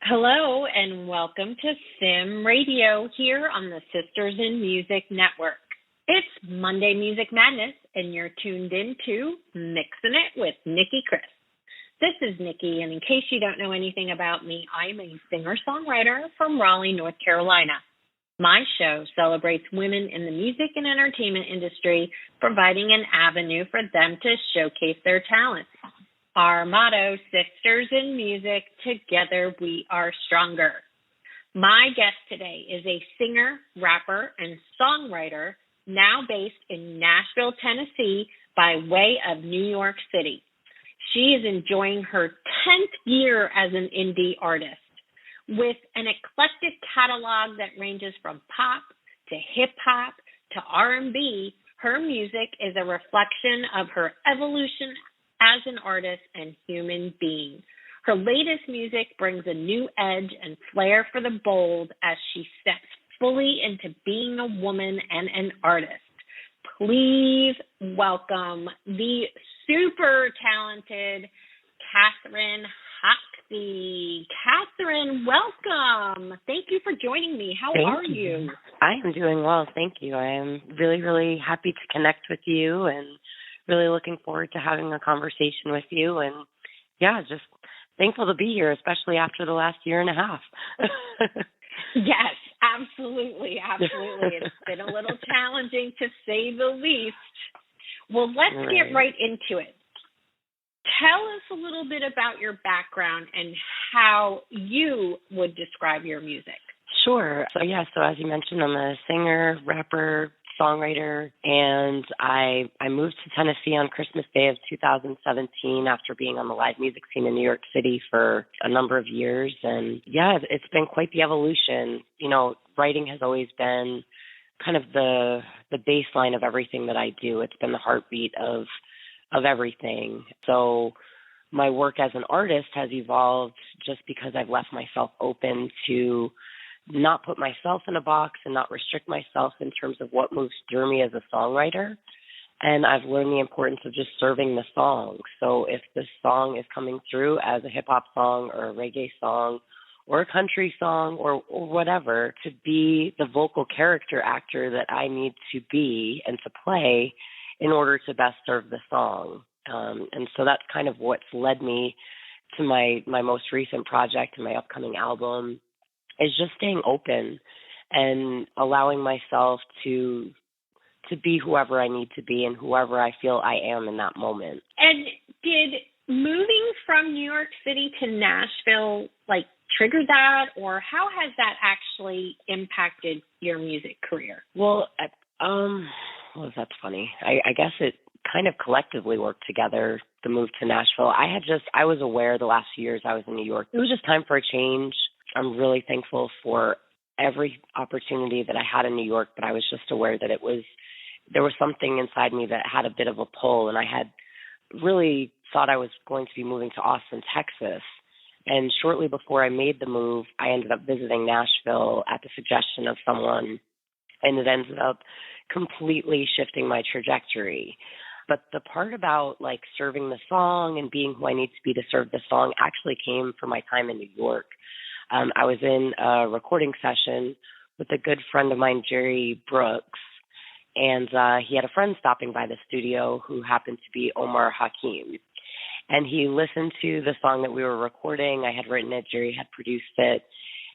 Hello and welcome to SIMRadio here on the Sisters in Music Network. It's Monday Music Madness and you're tuned in to Mixing It with Kris. This is Nicki, and in case you don't know anything about me, I'm a singer-songwriter from Raleigh, North Carolina. My show celebrates women in the music and entertainment industry, providing an avenue for them to showcase their talents. Our motto, Sisters in Music, together we are stronger. My guest today is a singer, rapper, and songwriter now based in Nashville, Tennessee by way of New York City. She is enjoying her 10th year as an indie artist. With an eclectic catalog that ranges from pop to hip-hop to R&B, her music is a reflection of her evolution as an artist and human being. Her latest music brings a new edge and flair for the bold as she steps fully into being a woman and an artist. Please welcome the super talented Kathryn Hoxie. Kathryn, welcome. Thank you for joining me. How are you? I am doing well, thank you. I am really, really happy to connect with you and really looking forward to having a conversation with you. And, yeah, just thankful to be here, especially after the last year and a half. Yes, absolutely. It's been a little challenging, to say the least. Well, let's get right into it. Tell us a little bit about your background and how you would describe your music. Sure. So as you mentioned, I'm a singer, rapper, songwriter, and I moved to Tennessee on Christmas Day of 2017 after being on the live music scene in New York City for a number of years. And, it's been quite the evolution. You know, writing has always been kind of the baseline of everything that I do. It's been the heartbeat of everything. So my work as an artist has evolved just because I've left myself open to not put myself in a box and not restrict myself in terms of what moves through me as a songwriter. And I've learned the importance of just serving the song. So if the song is coming through as a hip-hop song or a reggae song or a country song or whatever, to be the vocal character actor that I need to be and to play in order to best serve the song. And so that's kind of what's led me to my most recent project and my upcoming album, is just staying open and allowing myself to be whoever I need to be and whoever I feel I am in that moment. And did moving from New York City to Nashville, trigger that, or how has that actually impacted your music career? Well, that's funny. I guess it kind of collectively worked together, the move to Nashville. I was aware the last few years I was in New York. It was just time for a change. I'm really thankful for every opportunity that I had in New York, but I was just aware that there was something inside me that had a bit of a pull, and I had really thought I was going to be moving to Austin, Texas. And shortly before I made the move, I ended up visiting Nashville at the suggestion of someone, and it ended up completely shifting my trajectory. But the part about serving the song and being who I need to be to serve the song actually came from my time in New York. I was in a recording session with a good friend of mine, Jerry Brooks, and he had a friend stopping by the studio who happened to be Omar Hakim. And he listened to the song that we were recording. I had written it. Jerry had produced it.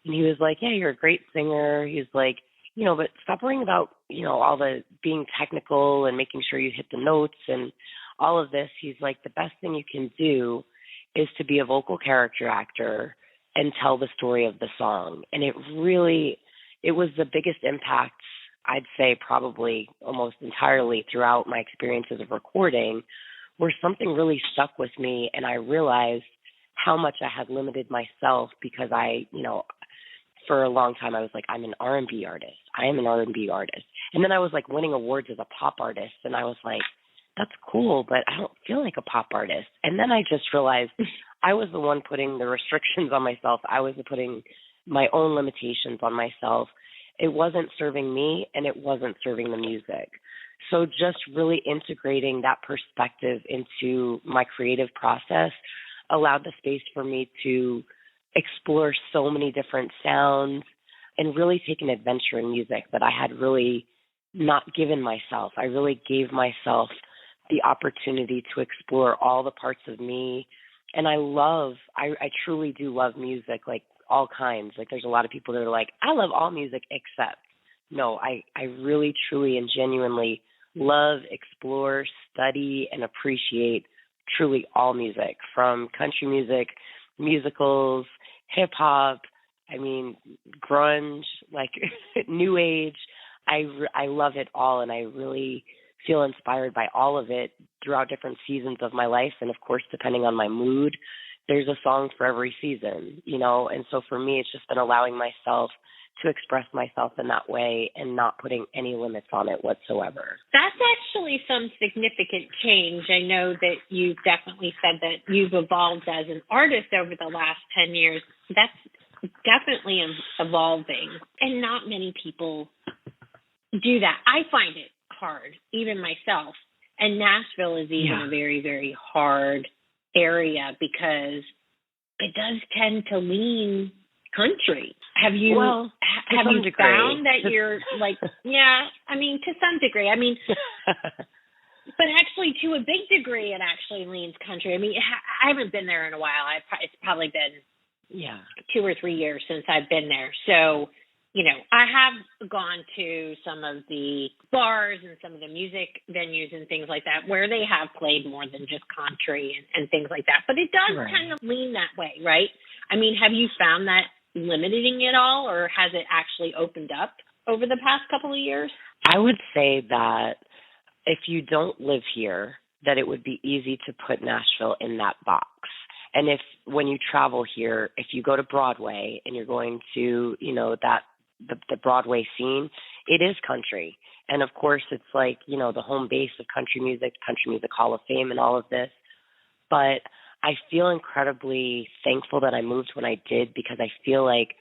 And he was like, yeah, you're a great singer. He's like, but stop worrying about, all the being technical and making sure you hit the notes and all of this. He's like, the best thing you can do is to be a vocal character actor and tell the story of the song. And it was the biggest impact, I'd say probably almost entirely throughout my experiences of recording, where something really stuck with me and I realized how much I had limited myself because for a long time I was like, I'm an R&B artist. I am an R&B artist. And then I was winning awards as a pop artist, and I was like, that's cool, but I don't feel like a pop artist. And then I just realized I was the one putting the restrictions on myself. I was putting my own limitations on myself. It wasn't serving me, and it wasn't serving the music. So just really integrating that perspective into my creative process allowed the space for me to explore so many different sounds and really take an adventure in music that I had really not given myself. I really gave myself the opportunity to explore all the parts of me. And I truly do love music, like all kinds. Like there's a lot of people that are like, I love all music except. No, I really, truly, and genuinely love, explore, study, and appreciate truly all music, from country music, musicals, hip hop, grunge, like new age. I love it all, and I really feel inspired by all of it throughout different seasons of my life. And of course, depending on my mood, there's a song for every season, And so for me, it's just been allowing myself to express myself in that way and not putting any limits on it whatsoever. That's actually some significant change. I know that you've definitely said that you've evolved as an artist over the last 10 years. That's definitely evolving. And not many people do that. I find it hard, even myself. And Nashville is even a very, very hard area because it does tend to lean country. Have you found that you're like, to some degree. But actually to a big degree, it actually leans country. I haven't been there in a while. It's probably been 2 or 3 years since I've been there. So, I have gone to some of the bars and some of the music venues and things like that where they have played more than just country and things like that. But it does kind of lean that way, right? Have you found that limiting it all, or has it actually opened up over the past couple of years? I would say that if you don't live here, that it would be easy to put Nashville in that box. And when you travel here, if you go to Broadway and you're going to, the Broadway scene, it is country. And of course, it's like, the home base of Country Music Hall of Fame and all of this. But I feel incredibly thankful that I moved when I did, because I feel like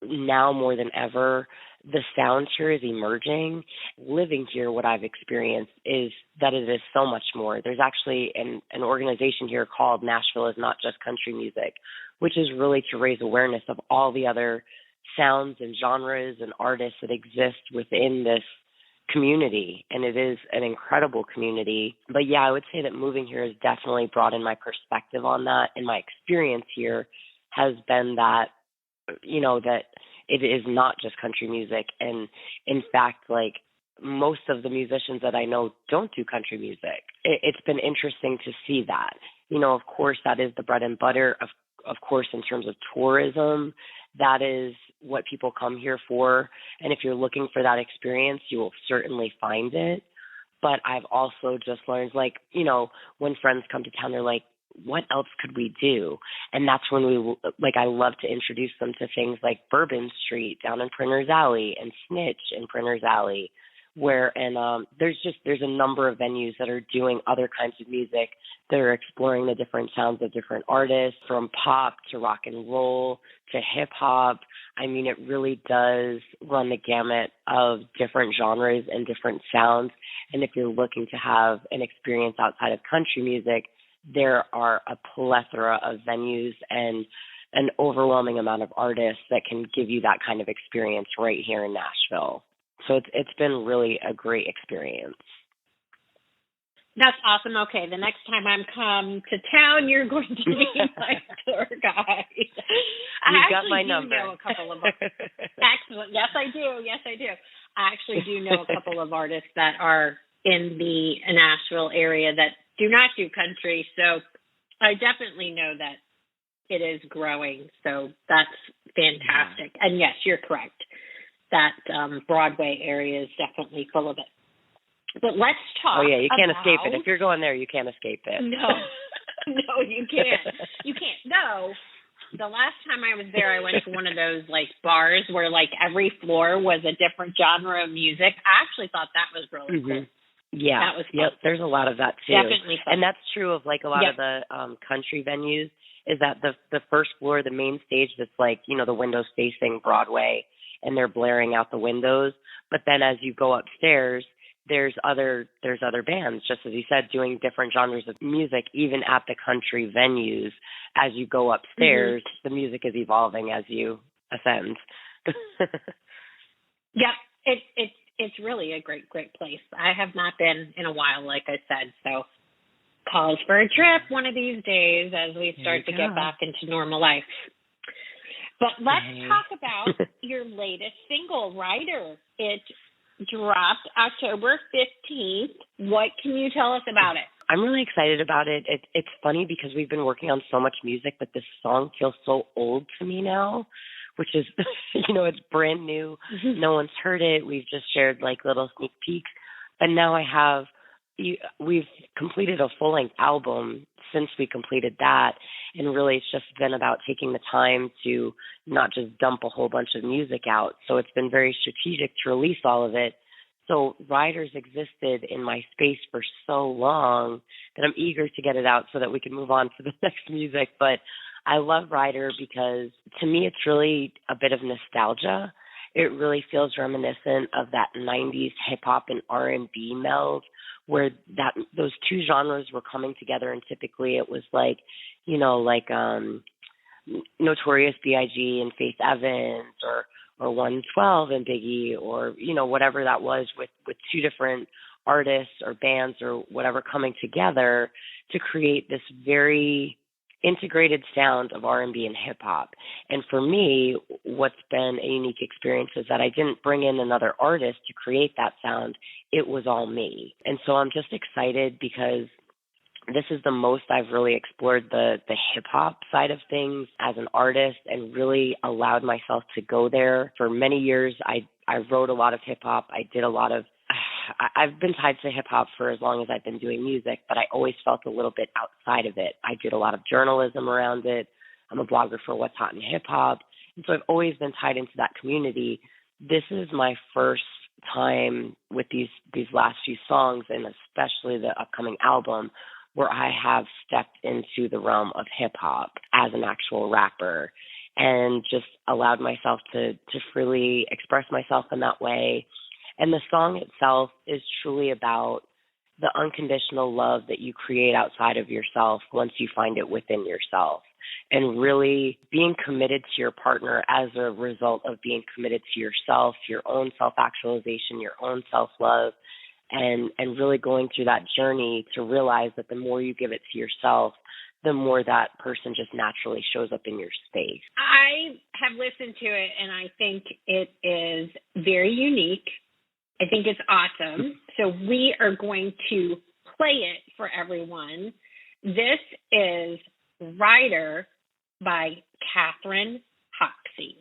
now more than ever, the sound here is emerging. Living here, what I've experienced is that it is so much more. There's actually an organization here called Nashville is Not Just Country Music, which is really to raise awareness of all the other sounds and genres and artists that exist within this community, and it is an incredible community. But I would say that moving here has definitely broadened my perspective on that, and my experience here has been that, that it is not just country music. And in fact, like most of the musicians that I know don't do country music. It's been interesting to see that. Of course, that is the bread and butter. Of course, in terms of tourism, that is what people come here for. And if you're looking for that experience, you will certainly find it. But I've also just learned, like, when friends come to town, they're like, what else could we do? And that's when I love to introduce them to things like Bourbon Street down in Printer's Alley and Snitch in Printer's Alley, there's a number of venues that are doing other kinds of music that are exploring the different sounds of different artists, from pop to rock and roll to hip hop. It really does run the gamut of different genres and different sounds. And if you're looking to have an experience outside of country music, there are a plethora of venues and an overwhelming amount of artists that can give you that kind of experience right here in Nashville. So it's been really a great experience. That's awesome. Okay, the next time I'm come to town, you're going to be my tour guide. You got my number. Know a couple of excellent. Yes, I do. I actually do know a couple of artists that are in the Nashville area that do not do country. So I definitely know that it is growing. So that's fantastic. Yeah. And yes, you're correct. That Broadway area is definitely full of it. But let's talk. Oh, yeah, you can't escape it. If you're going there, you can't escape it. No, you can't. You can't. No. The last time I was there, I went to one of those, bars where, every floor was a different genre of music. I actually thought that was really cool. Yeah. That was fun. Yep, there's a lot of that, too. Definitely fun. And that's true of, a lot of the country venues, is that the first floor, the main stage that's, the windows facing Broadway, and they're blaring out the windows. But then as you go upstairs, there's other bands, just as you said, doing different genres of music, even at the country venues. As you go upstairs, the music is evolving as you ascend. Yep, it's really a great place. I have not been in a while, like I said, so calls for a trip one of these days as we start to get back into normal life. But let's talk about your latest single, Rider. It dropped October 15th. What can you tell us about it? I'm really excited about it. It's funny because we've been working on so much music, but this song feels so old to me now, which is, it's brand new. No one's heard it. We've just shared like little sneak peeks. But now we've completed a full-length album since we completed that. And really it's just been about taking the time to not just dump a whole bunch of music out. So it's been very strategic to release all of it. So Riders existed in my space for so long that I'm eager to get it out so that we can move on to the next music. But I love Rider because to me it's really a bit of nostalgia. It really feels reminiscent of that 90s hip-hop and R&B meld where those two genres were coming together, and typically it was like Notorious B.I.G. and Faith Evans or 112 and Biggie or, whatever that was with two different artists or bands or whatever coming together to create this very integrated sound of R&B and hip-hop. And for me, what's been a unique experience is that I didn't bring in another artist to create that sound. It was all me. And so I'm just excited because this is the most I've really explored the hip-hop side of things as an artist and really allowed myself to go there. For many years, I wrote a lot of hip-hop. I've been tied to hip-hop for as long as I've been doing music, but I always felt a little bit outside of it. I did a lot of journalism around it. I'm a blogger for What's Hot in Hip-Hop. And so I've always been tied into that community. This is my first time with these last few songs, and especially the upcoming album, where I have stepped into the realm of hip-hop as an actual rapper and just allowed myself to freely express myself in that way. And the song itself is truly about the unconditional love that you create outside of yourself once you find it within yourself, and really being committed to your partner as a result of being committed to yourself, your own self-actualization, your own self-love, and really going through that journey to realize that the more you give it to yourself, the more that person just naturally shows up in your space. I have listened to it, and I think it is very unique. I think it's awesome. So we are going to play it for everyone. This is Rider by Kathryn Hoxie.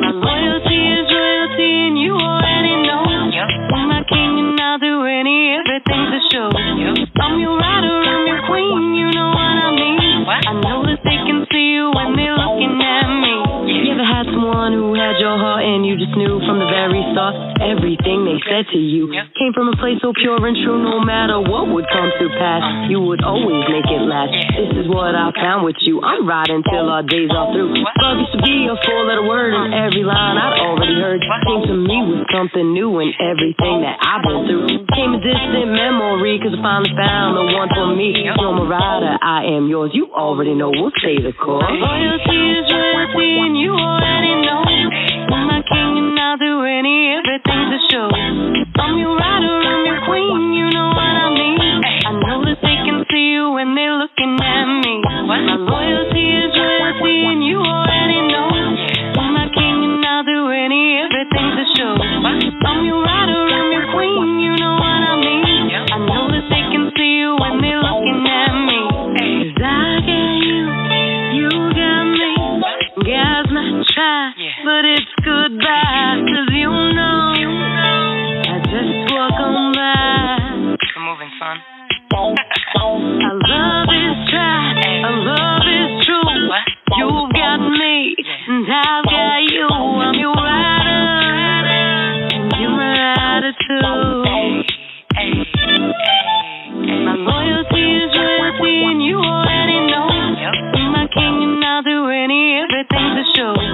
My loyalty is royalty, and you already know. I'm my king, and I'll do everything to show. I'm your rider, I'm your queen, you know what I mean. I know that they can see you when they're looking at me. You ever had someone who had your heart and you just knew from the very start everything they said to you came from a place so pure and true, no matter what would come to pass, you would always make it last. This is what I found with you. I'm riding till our days are through. Love used to be a four-letter word, and every line I'd already heard came to me with something new, and everything that I've been through came a distant memory, cause I finally found the one for me. You're my rider, I am yours. You already know, we'll say the chorus. Loyalty is royalty, and you already know. I'm my king, and I'll do everything to show. I'm your rider, I'm your queen, you know what I mean. I know that they can see you when they're looking at me. My loyalty is royalty, and you already know. I'm my king, and I'll do everything to show. I'm your rider, I'm your queen, you know what I mean. I know that they can see you when they're looking at me. Cause I got you, you got me. Guys might try, but it's goodbye. Cause you know I just walk on by. We're moving, son. Our love is tried, our love is true. What? You've got me, and I've got you. I'm your rider, and you're my rider too. Hey.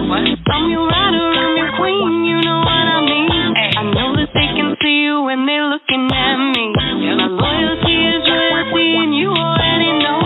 I'm your rider, I'm your queen, you know what I mean. I know that they can see you when they're looking at me. My loyalty is royalty, and you already know.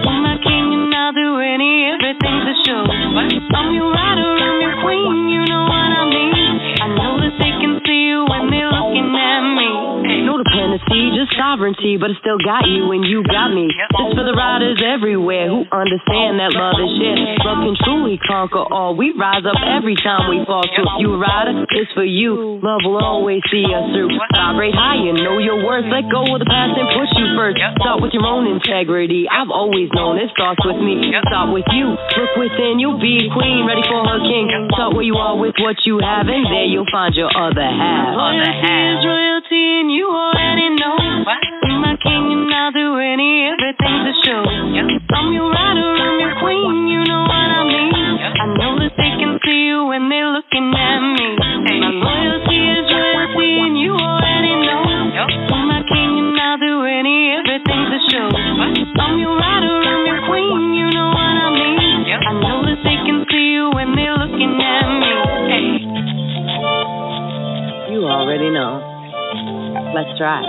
I'm my king, and I'll do everything to show. I'm your rider, I'm your queen, you know what I mean. I know that they can see you when they're looking at me. No dependency, just sovereignty, but it still got you when you got me. This for the riders everywhere who understand that love is shit. Love can truly conquer all. We rise up every time we fall. So if you a rider, it's for you. Love will always see us through. Vibrate higher, know your worth. Let go of the past and push you first. Start with your own integrity. I've always known it starts with me. Start with you. Look within, you'll be a queen, ready for her king. Start where you are with what you have, and there you'll find your other half. Loyalty is royalty, and you already know. I'm my king, and I'll do everything to show. I'm your rider, I'm your queen, you know what I mean. I know that they can see you when they're looking at me. My loyalty is royalty, and you already know. I'm my king, and I'll do everything to show. I'm your rider, I'm your queen, you know what I mean. I know that they can see you when they're looking at me. You already know. Let's try it.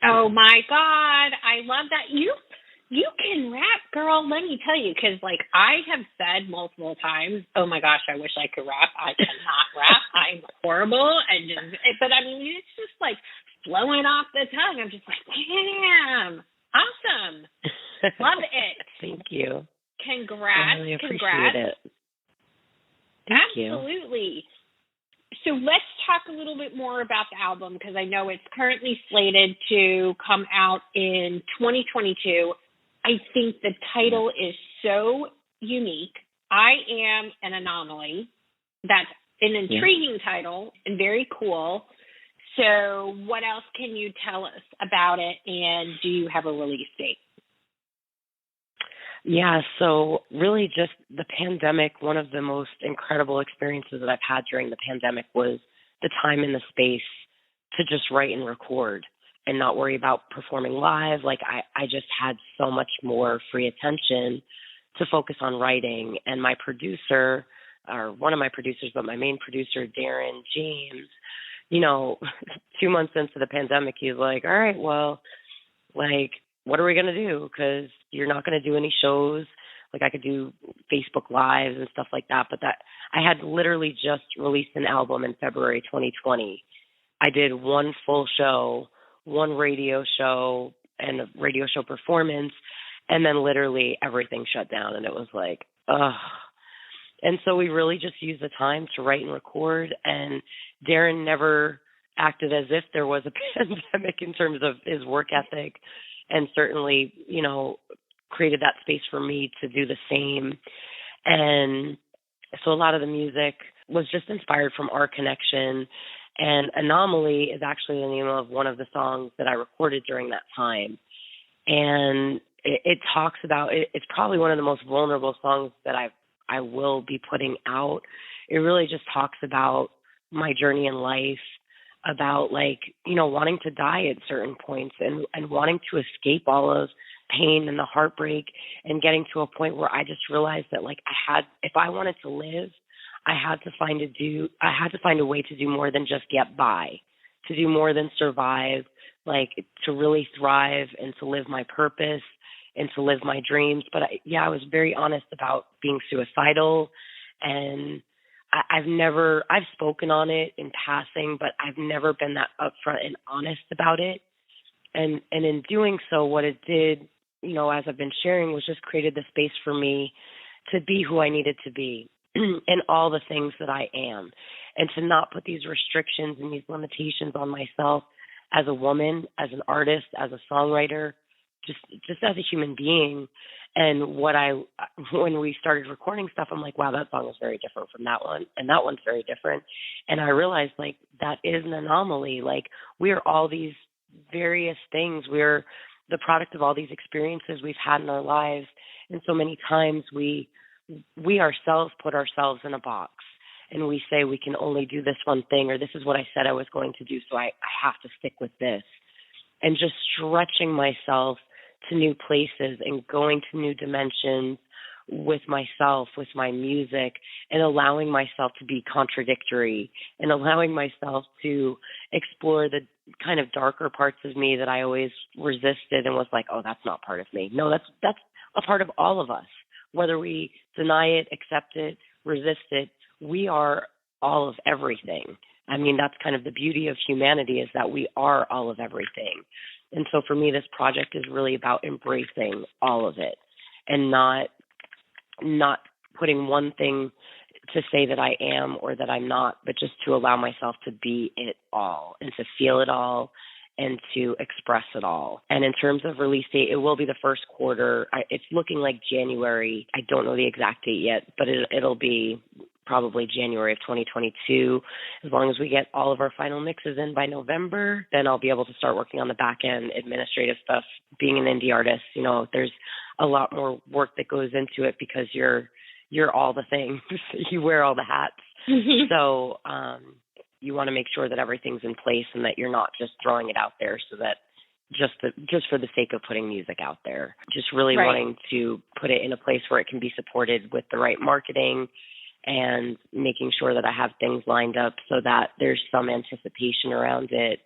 Oh my God, I love that. You can rap, girl. Let me tell you, because like I have said multiple times, oh my gosh, I wish I could rap. I cannot rap. I'm horrible, but I mean, it's just like flowing off the tongue. I'm just like, damn, awesome, love it. Thank you. Congrats, I really appreciate congrats. it. Thank Absolutely. So let's talk a little bit more about the album, because I know it's currently slated to come out in 2022. I think the title is so unique. I Am an Anomaly. That's an intriguing title and very cool. So what else can you tell us about it, and do you have a release date? Yeah, so really just the pandemic, one of the most incredible experiences that I've had during the pandemic was the time and the space to just write and record and not worry about performing live. Like I just had so much more free attention to focus on writing. And my producer, or one of my producers, but my main producer, Darren James, 2 months into the pandemic, he's like, all right, well, like, what are we going to do? Because you're not going to do any shows. Like I could do Facebook Lives and stuff like that. But that I had literally just released an album in February 2020. I did one full show, one radio show, and a radio show performance. And then literally everything shut down. And it was like, ugh. And so we really just used the time to write and record. And Darren never acted as if there was a pandemic in terms of his work ethic. And certainly, created that space for me to do the same. And so a lot of the music was just inspired from our connection. And Anomaly is actually the name of one of the songs that I recorded during that time. And it talks about, it's probably one of the most vulnerable songs that I will be putting out. It really just talks about my journey in life, about wanting to die at certain points and wanting to escape all of pain and the heartbreak, and getting to a point where I just realized that if I wanted to live, I had to find a way to do more than just get by, to do more than survive, to really thrive and to live my purpose and to live my dreams. But I was very honest about being suicidal, and I've spoken on it in passing, but I've never been that upfront and honest about it. And in doing so, what it did, as I've been sharing, was just created the space for me to be who I needed to be and all the things that I am, and to not put these restrictions and these limitations on myself as a woman, as an artist, as a songwriter, just as a human being. And when we started recording stuff, I'm like, wow, that song is very different from that one, and that one's very different. And I realized that is an anomaly. We are all these various things. We're the product of all these experiences we've had in our lives. And so many times we ourselves put ourselves in a box, and we say we can only do this one thing, or this is what I said I was going to do, so I have to stick with this. And just stretching myself to new places and going to new dimensions with myself, with my music, and allowing myself to be contradictory and allowing myself to explore the kind of darker parts of me that I always resisted and was like, oh, that's not part of me. No, that's a part of all of us. Whether we deny it, accept it, resist it, we are all of everything. I mean, that's kind of the beauty of humanity, is that we are all of everything. And so for me, this project is really about embracing all of it and not putting one thing to say that I am or that I'm not, but just to allow myself to be it all and to feel it all and to express it all. And in terms of release date, it will be the first quarter. It's looking like January. I don't know the exact date yet, but it'll be probably January of 2022. As long as we get all of our final mixes in by November, then I'll be able to start working on the back end administrative stuff. Being an indie artist, there's a lot more work that goes into it because you're all the things. You wear all the hats. Mm-hmm. So you want to make sure that everything's in place and that you're not just throwing it out there so that just for the sake of putting music out there. Just really wanting to put it in a place where it can be supported with the right marketing and making sure that I have things lined up so that there's some anticipation around it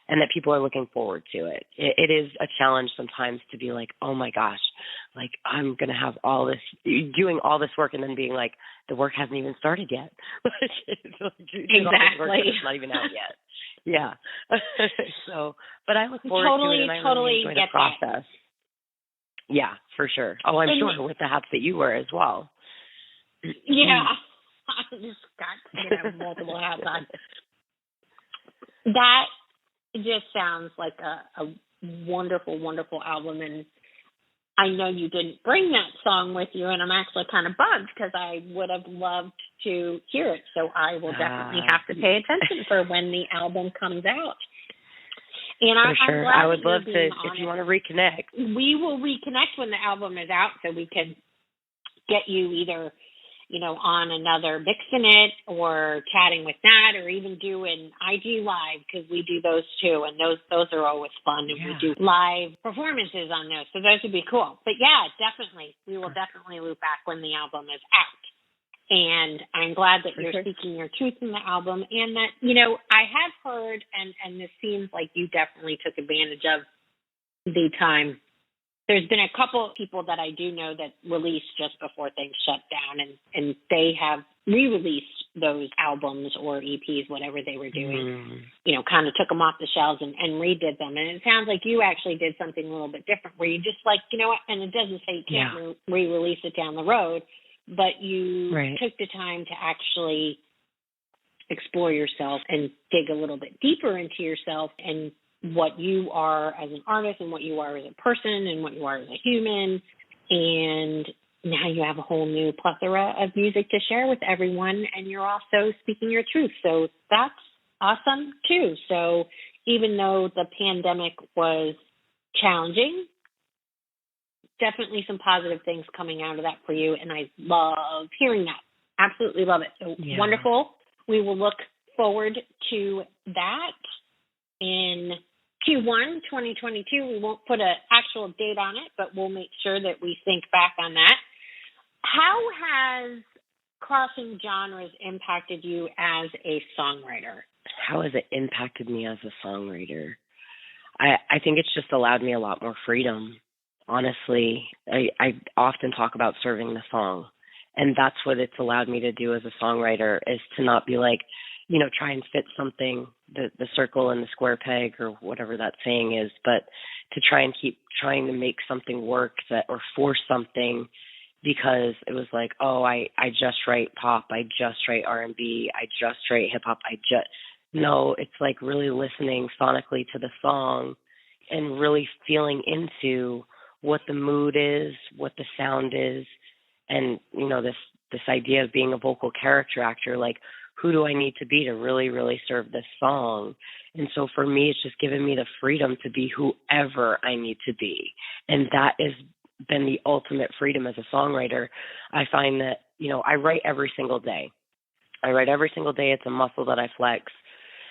and that people are looking forward to it. It is a challenge sometimes to be like, oh my gosh, like I'm going to have all this, doing all this work and then being like, the work hasn't even started yet. Exactly. It's not even out yet. Yeah. So, but I look forward to it and I really enjoy the process. That. Yeah, for sure. Oh, I'm sure with the hats that you wear as well. Yeah. I just got to have multiple hats on. That just sounds like a wonderful, wonderful album. And I know you didn't bring that song with you, and I'm actually kind of bummed because I would have loved to hear it. So I will definitely have to pay attention for when the album comes out. And for sure. I would love to, if you want to reconnect. We will reconnect when the album is out so we can get you either on another Mixin' It or chatting with Nat or even do an IG Live because we do those too. And those are always fun. And we do live performances on those. So those would be cool. But yeah, definitely. We will definitely loop back when the album is out. And I'm glad that you're speaking your truth in the album and that, I have heard, and this seems like you definitely took advantage of the time. There's been a couple of people that I do know that released just before things shut down, and they have re-released those albums or EPs, whatever they were doing, kind of took them off the shelves and redid them. And it sounds like you actually did something a little bit different where you just like, what, and it doesn't say you can't re-release it down the road, but you took the time to actually explore yourself and dig a little bit deeper into yourself and what you are as an artist and what you are as a person and what you are as a human. And now you have a whole new plethora of music to share with everyone, and you're also speaking your truth. So that's awesome too. So even though the pandemic was challenging, definitely some positive things coming out of that for you. And I love hearing that. Absolutely love it. So wonderful. We will look forward to that in Q1 2022. We won't put an actual date on it, but we'll make sure that we think back on that. How has crossing genres impacted you as a songwriter? How has it impacted me as a songwriter? I think it's just allowed me a lot more freedom. Honestly, I often talk about serving the song, and that's what it's allowed me to do as a songwriter, is to not be like, try and fit something, the circle and the square peg or whatever that saying is, but to try and keep trying to make something work or force something because it was like, oh, I just write pop, I just write R&B, I just write hip hop, no, it's like really listening sonically to the song and really feeling into what the mood is, what the sound is, and, this idea of being a vocal character actor, like, who do I need to be to really, really serve this song? And so for me, it's just given me the freedom to be whoever I need to be. And that has been the ultimate freedom as a songwriter. I find that, I write every single day. It's a muscle that I flex.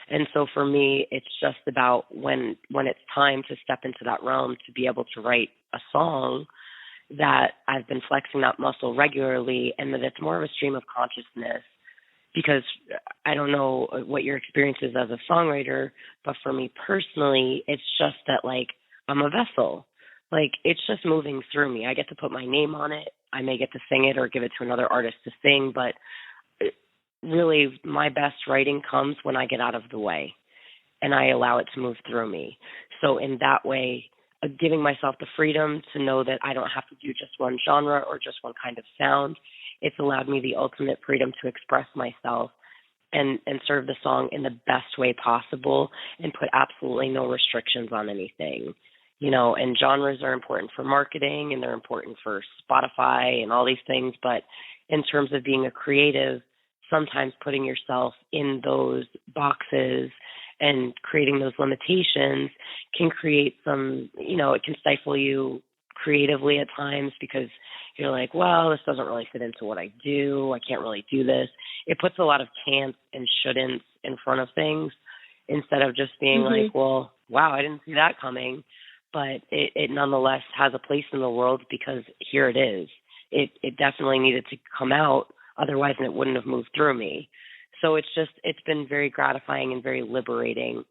And so for me, it's just about when it's time to step into that realm to be able to write a song, that I've been flexing that muscle regularly, and that it's more of a stream of consciousness. Because I don't know what your experience is as a songwriter, but for me personally, it's just that, like, I'm a vessel. Like, it's just moving through me. I get to put my name on it. I may get to sing it or give it to another artist to sing, but really my best writing comes when I get out of the way and I allow it to move through me. So in that way, giving myself the freedom to know that I don't have to do just one genre or just one kind of sound, it's allowed me the ultimate freedom to express myself and serve the song in the best way possible and put absolutely no restrictions on anything. You know, and genres are important for marketing and they're important for Spotify and all these things. But in terms of being a creative, sometimes putting yourself in those boxes and creating those limitations can create some, you know, it can stifle you creatively at times because you're like, well, this doesn't really fit into what I do. I can't really do this. It puts a lot of can'ts and shouldn'ts in front of things instead of just being like, well, wow, I didn't see that coming. But it nonetheless has a place in the world because here it is. It definitely needed to come out. Otherwise, it wouldn't have moved through me. So it's been very gratifying and very liberating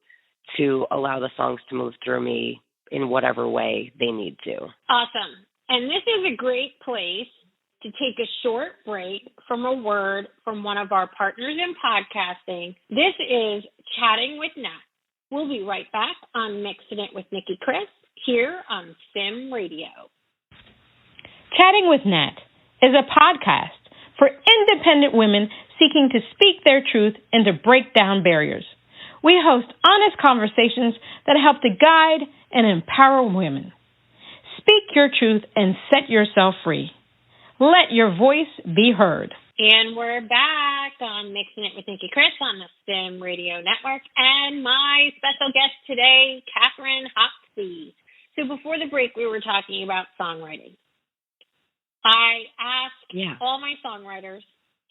to allow the songs to move through me in whatever way they need to. Awesome. And this is a great place to take a short break from a word from one of our partners in podcasting. This is Chatting with Nat. We'll be right back on Mixing It with Nicki Kris here on SIMRadio. Chatting with Nat is a podcast for independent women seeking to speak their truth and to break down barriers. We host honest conversations that help to guide and empower women. Speak your truth and set yourself free. Let your voice be heard. And we're back on Mixing It with Nicki Kris on the SIMRadio Network. And my special guest today, Kathryn Hoxie. So before the break, we were talking about songwriting. I asked all my songwriters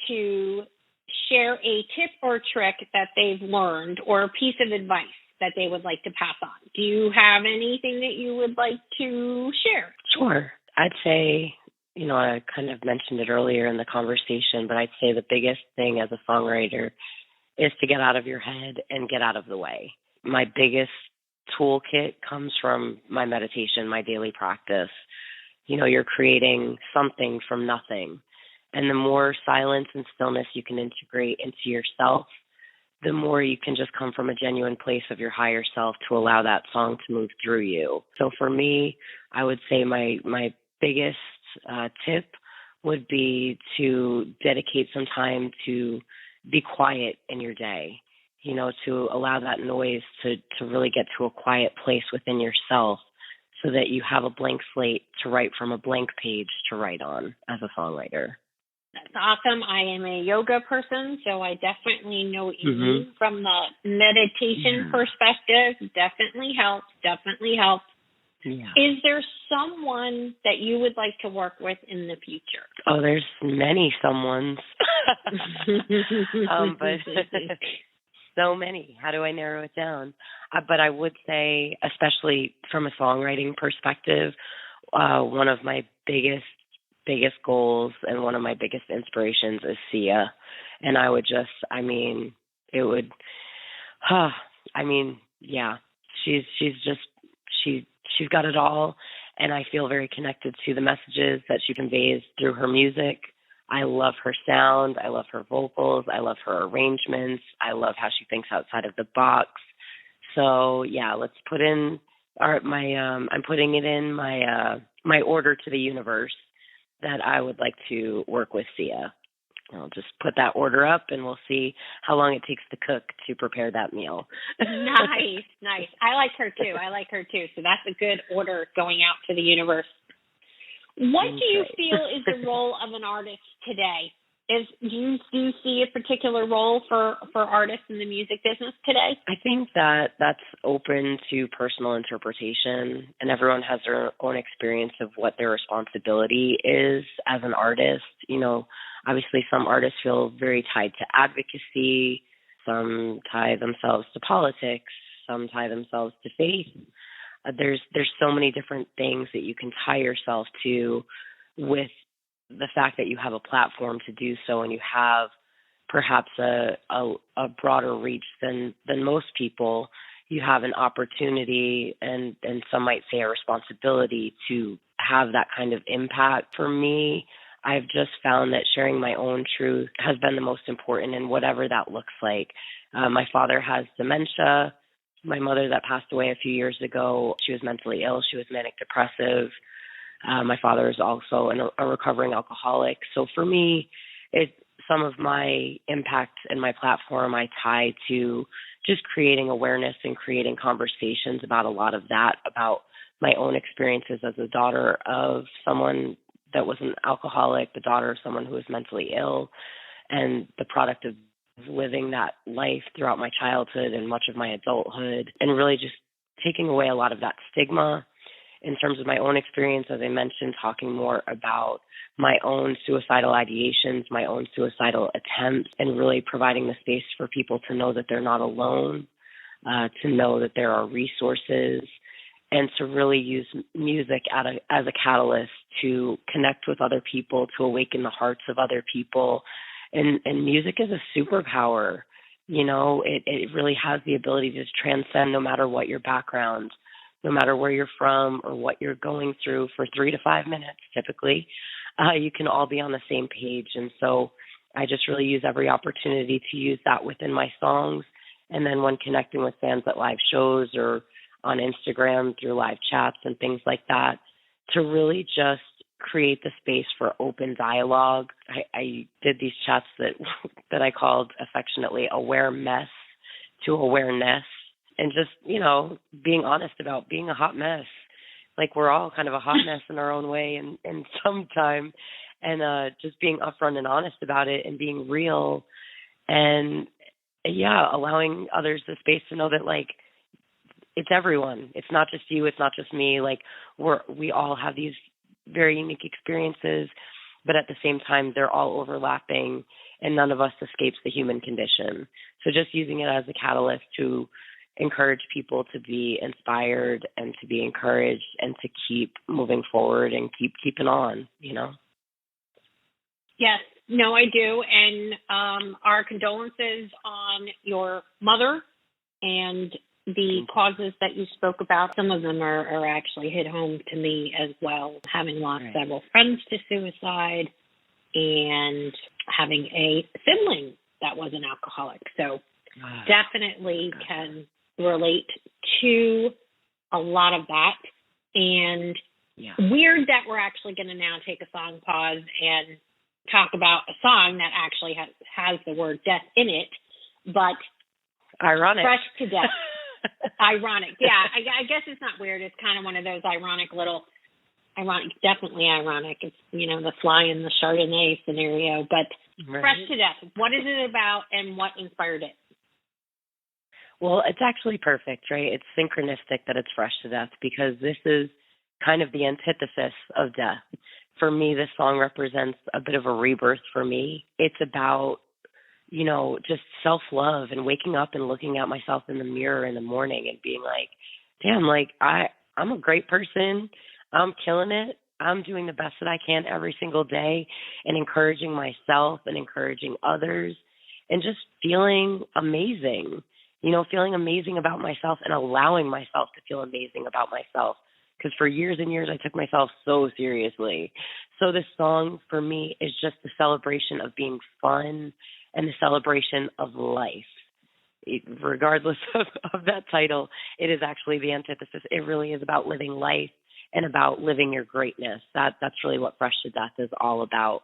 to share a tip or trick that they've learned or a piece of advice that they would like to pass on. Do you have anything that you would like to share? Sure. I'd say, you know, I kind of mentioned it earlier in the conversation, but I'd say the biggest thing as a songwriter is to get out of your head and get out of the way. My biggest toolkit comes from my meditation, my daily practice. You know, you're creating something from nothing. And the more silence and stillness you can integrate into yourself, the more you can just come from a genuine place of your higher self to allow that song to move through you. So for me, I would say my biggest tip would be to dedicate some time to be quiet in your day, you know, to allow that noise to really get to a quiet place within yourself so that you have a blank slate to write from, a blank page to write on as a songwriter. That's awesome. I am a yoga person, so I definitely know what you mean from the meditation perspective. Definitely helps. Yeah. Is there someone that you would like to work with in the future? Oh, there's many someones. But so many. How do I narrow it down? But I would say, especially from a songwriting perspective, one of my biggest goals and one of my biggest inspirations is Sia. And I would just, she's got it all. And I feel very connected to the messages that she conveys through her music. I love her sound. I love her vocals. I love her arrangements. I love how she thinks outside of the box. So yeah, let's put in I'm putting it in my order to the universe that I would like to work with Sia. I'll just put that order up and we'll see how long it takes to cook to prepare that meal. Nice. I like her too. So that's a good order going out to the universe. What do you feel is the role of an artist today? Do you see a particular role for artists in the music business today? I think that's open to personal interpretation, and everyone has their own experience of what their responsibility is as an artist. You know, obviously some artists feel very tied to advocacy. Some tie themselves to politics. Some tie themselves to faith. There's so many different things that you can tie yourself to, with the fact that you have a platform to do so, and you have perhaps a broader reach than most people. You have an opportunity and some might say a responsibility to have that kind of impact. For me, I've just found that sharing my own truth has been the most important, and whatever that looks like. My father has dementia. My mother that passed away a few years ago, she was mentally ill. She was manic depressive. My father is also a recovering alcoholic. So for me, some of my impact and my platform I tie to just creating awareness and creating conversations about a lot of that, about my own experiences as a daughter of someone that was an alcoholic, the daughter of someone who was mentally ill, and the product of living that life throughout my childhood and much of my adulthood, and really just taking away a lot of that stigma. In terms of my own experience, as I mentioned, talking more about my own suicidal ideations, my own suicidal attempts, and really providing the space for people to know that they're not alone, to know that there are resources, and to really use music as a catalyst to connect with other people, to awaken the hearts of other people. And music is a superpower. You know, it really has the ability to transcend no matter what your background, no matter where you're from or what you're going through. For 3 to 5 minutes, typically, you can all be on the same page. And so I just really use every opportunity to use that within my songs. And then when connecting with fans at live shows or on Instagram through live chats and things like that, to really just create the space for open dialogue. I did these chats that I called affectionately Aware Mess to Awareness. And just, you know, being honest about being a hot mess. Like, we're all kind of a hot mess in our own way and sometime. And just being upfront and honest about it and being real. And, yeah, allowing others the space to know that, like, it's everyone. It's not just you. It's not just me. Like, we all have these very unique experiences, but at the same time, they're all overlapping, and none of us escapes the human condition. So just using it as a catalyst to encourage people to be inspired and to be encouraged and to keep moving forward and keeping on, you know? Yes, no, I do. And our condolences on your mother and the causes that you spoke about. Some of them are actually hit home to me as well, having lost several friends to suicide and having a sibling that was an alcoholic. So definitely can relate to a lot of that. And weird that we're actually going to now take a song pause and talk about a song that actually has the word death in it, but ironic. Fresh to Death. Ironic. Yeah, I guess it's not weird. It's kind of one of those ironic, definitely ironic. It's, you know, the fly in the Chardonnay scenario, but Fresh to Death. What is it about and what inspired it? Well, it's actually perfect, right? It's synchronistic that it's Fresh to Death, because this is kind of the antithesis of death. For me, this song represents a bit of a rebirth for me. It's about, you know, just self-love and waking up and looking at myself in the mirror in the morning and being like, damn, like I'm a great person. I'm killing it. I'm doing the best that I can every single day, and encouraging myself and encouraging others and just feeling amazing, you know, feeling amazing about myself and allowing myself to feel amazing about myself. Because for years and years, I took myself so seriously. So this song for me is just the celebration of being fun and the celebration of life. Regardless of that title, it is actually the antithesis. It really is about living life and about living your greatness. That's really what Fresh to Death is all about.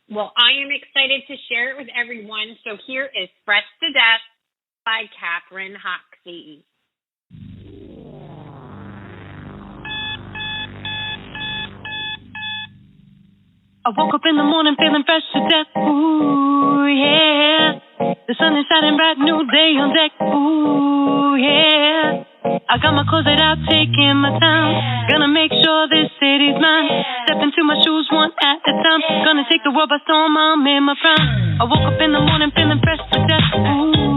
Well, I am excited to share it with everyone. So here is Fresh to Death by Kathryn Hoxie. I woke up in the morning feeling fresh to death, ooh, yeah. The sun is shining bright, new day on deck, ooh, yeah. I got my closet out, taking my time. Gonna make sure this city's mine. Step into my shoes one at a time. Gonna take the world by storm, I'm in my prime. I woke up in the morning feeling fresh to death, ooh.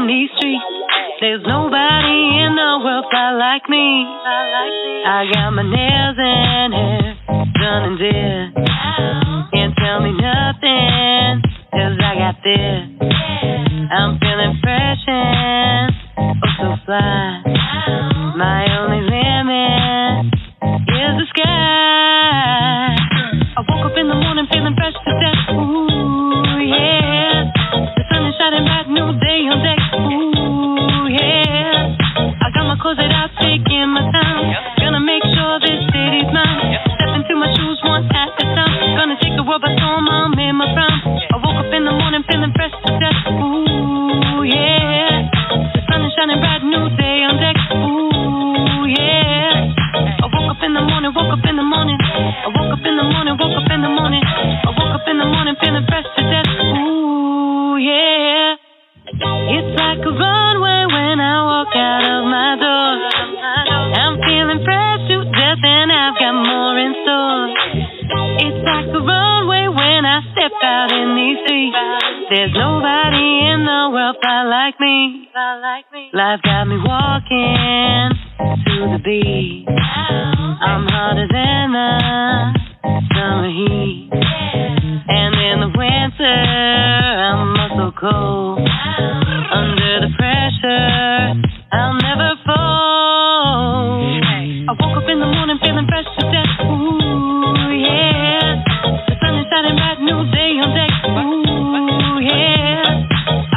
these streets. There's nobody in the world fly like me. I got my nails and hair done and did. Can't tell me nothing, 'cause I got this. I'm feeling fresh and oh so fly. My only limit is the sky. I woke up in the morning feeling fresh to death. Ooh, yeah. The sun is shining bright, new day on deck. Ooh, yeah. I got my clothes out, taking my time. Gonna make sure this city's mine. Step into my shoes one at a time. Gonna take the world by storm, I'm in my prime. I woke up in the morning feeling fresh to death. Ooh, yeah. The sun is shining bright, new day on deck. Ooh, yeah. I woke up in the morning, woke up in the morning. I woke up in the morning, woke up in the morning. I woke up in the morning feeling fresh to death. Ooh, yeah. It's like a runway when I walk out of my door. I'm feeling fresh to death and I've got more in store. It's like a runway when I step out in these streets. There's nobody in the world fly like me. Life got me walking to the beat. I'm hotter than the summer heat. And in the winter, I'm so cold. Under the pressure, I'll never fold. I woke up in the morning feeling fresh to death. Ooh, yeah. The sun is shining bright, new day on deck. Ooh, yeah.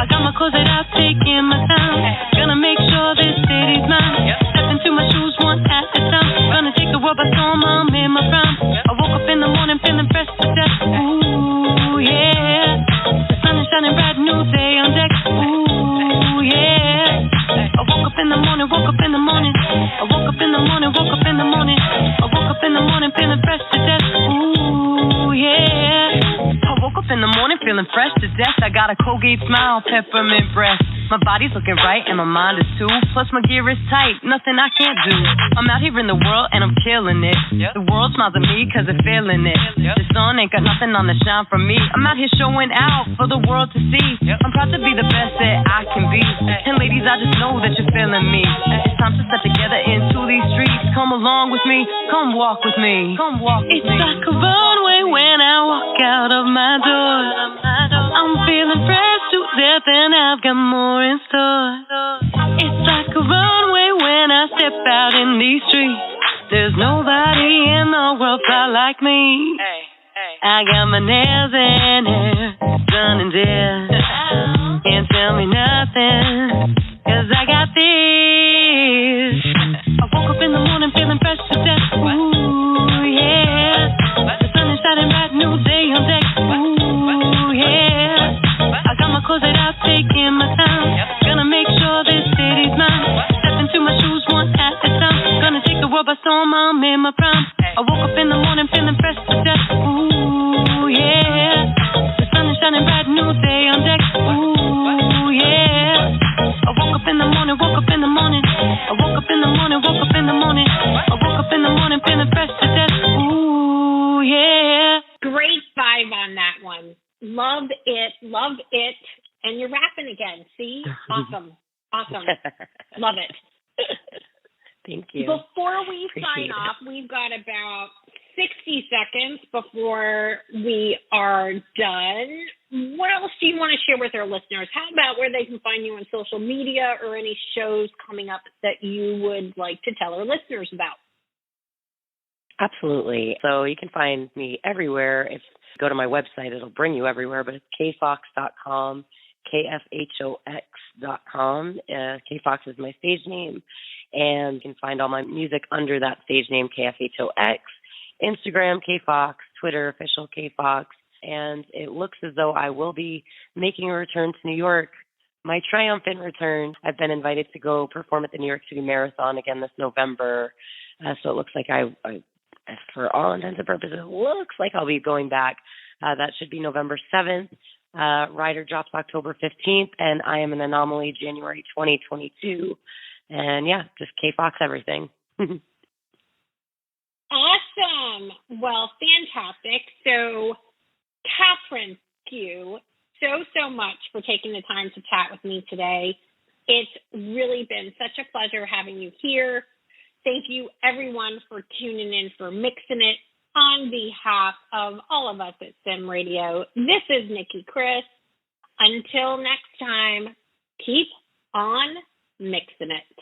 I got my clothes out, taking my time. Gonna make sure this city's mine. Step into my shoes one at a time. Gonna take the world by storm, I'm in my prime. I woke up in the morning feeling fresh to death. Ooh, yeah. The sun is shining bright, new day on deck. Ooh, yeah. I woke up in the morning, woke up in the morning. I woke up in the morning, woke up in the morning. I woke up in the morning feeling fresh to death. Ooh, yeah. I woke up in the morning feeling fresh to death. I got a Colgate smile, peppermint breath. My body's looking right and my mind is too. Plus my gear is tight, nothing I can't do. I'm out here in the world and I'm killing it. The world smiles at me 'cause they're feeling it. The sun ain't got nothing on the shine from me. I'm out here showing out for the world to see. I'm proud to be the best that I can be. And ladies, I just know that you're feeling me. It's time to step together into these streets. Come along with me, come walk with me. It's like a runway when I walk out of my door. I'm feeling fresh to death and I've got more in store. It's like a runway when I step out in these streets. There's nobody in the world fly like me. I got my nails and hair done and did. Can't tell me nothing, 'cause I got this. I woke up in the morning feeling fresh to death. Ooh, yeah. The sun is shining bright, new day on deck. Ooh, yeah. I got my clothes out, taking my time. Gonna make sure this city's mine. Step into my shoes one at a time. Gonna take the world by storm, I'm in my prime. I woke up in the morning feeling fresh to death. Ooh, yeah. The sun is shining bright, new day on deck. Ooh, yeah. I woke up in the morning, woke up in the morning. I woke up in the morning, woke up in the morning. I woke up in the morning feeling fresh to death. Ooh, yeah. Great vibe on that one. Love it. And you're rapping again. See? Awesome. Love it. Thank you. Before we Appreciate sign it. off, we've got about 60 seconds before we are done. What else do you want to share with our listeners? How about where they can find you on social media or any shows coming up that you would like to tell our listeners about? Absolutely. So you can find me everywhere. If you go to my website, it'll bring you everywhere, but it's Kfhox.com, Kfhox.com. Kfhox is my stage name, and you can find all my music under that stage name, Kfhox. Instagram, Kfhox, Twitter, official Kfhox, and it looks as though I will be making a return to New York. My triumphant return. I've been invited to go perform at the New York City Marathon again this November, so it looks like I, for all intents and purposes, it looks like I'll be going back. That should be November 7th. Rider drops October 15th, and I am an anomaly January 2022. And yeah, just Kfhox everything. Awesome. Well, fantastic. So, Kathryn, thank you so much for taking the time to chat with me today. It's really been such a pleasure having you here. Thank you, everyone, for tuning in for Mixing It. On behalf of all of us at SIMRadio, this is Nicki Kris. Until next time, keep on mixing it.